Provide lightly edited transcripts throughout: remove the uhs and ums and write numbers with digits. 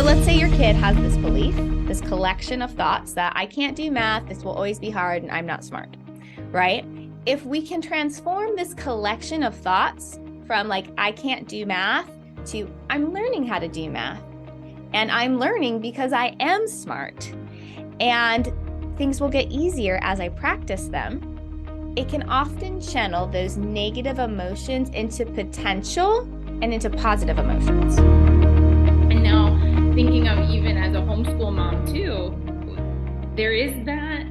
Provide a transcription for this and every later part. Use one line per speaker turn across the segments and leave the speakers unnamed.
let's say your kid has this belief, this collection of thoughts that I can't do math, this will always be hard, and I'm not smart, right? If we can transform this collection of thoughts from like, I can't do math to I'm learning how to do math, and I'm learning because I am smart, and things will get easier as I practice them, it can often channel those negative emotions into potential and into positive emotions.
And now thinking of even as a homeschool mom too, there is that,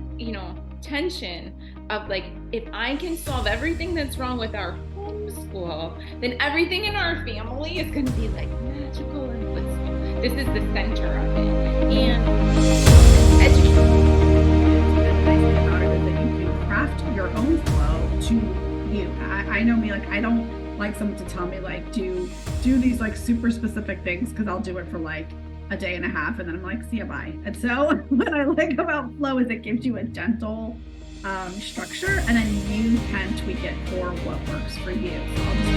tension of like, if I can solve everything that's wrong with our homeschool, then everything in our family is going to be like magical and blissful. This is the center of it. And education.
The nice thing about it is that you can craft your own flow to you. I know me, like I don't like someone to tell me like do these like super specific things, because I'll do it for like a day and a half and then I'm like, see ya, bye. And so what I like about flow is it gives you a gentle structure, and then you can tweak it for what works for you. So I'll just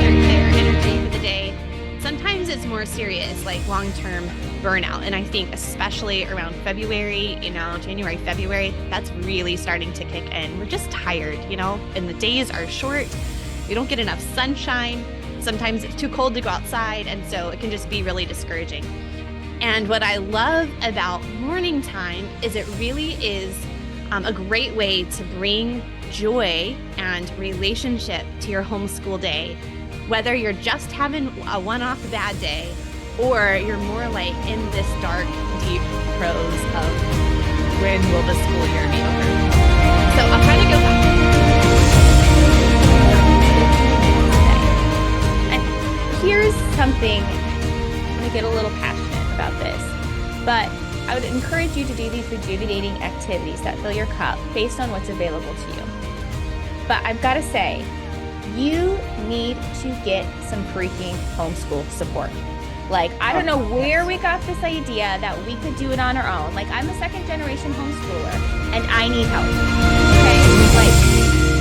their energy for the day. Sometimes it's more serious, like long-term burnout. And I think especially around February, January, February, that's really starting to kick in. We're just tired, and the days are short. We don't get enough sunshine. Sometimes it's too cold to go outside. And so it can just be really discouraging. And what I love about morning time is it really is a great way to bring joy and relationship to your homeschool day. Whether you're just having a one-off bad day, or you're more like in this dark, deep prose of when will the school year be over? So I'll try to go back.
And here's something, I'm going to get a little passionate about this, but I would encourage you to do these rejuvenating activities that fill your cup based on what's available to you. But I've got to say, you need to get some freaking homeschool support. Like, I don't know where we got this idea that we could do it on our own. Like, I'm a second generation homeschooler and I need help.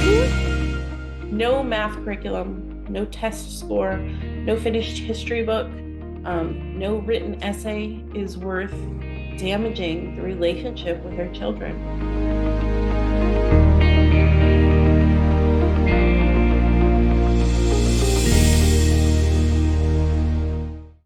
Okay?
No math curriculum, no test score, no finished history book, no written essay is worth damaging the relationship with our children.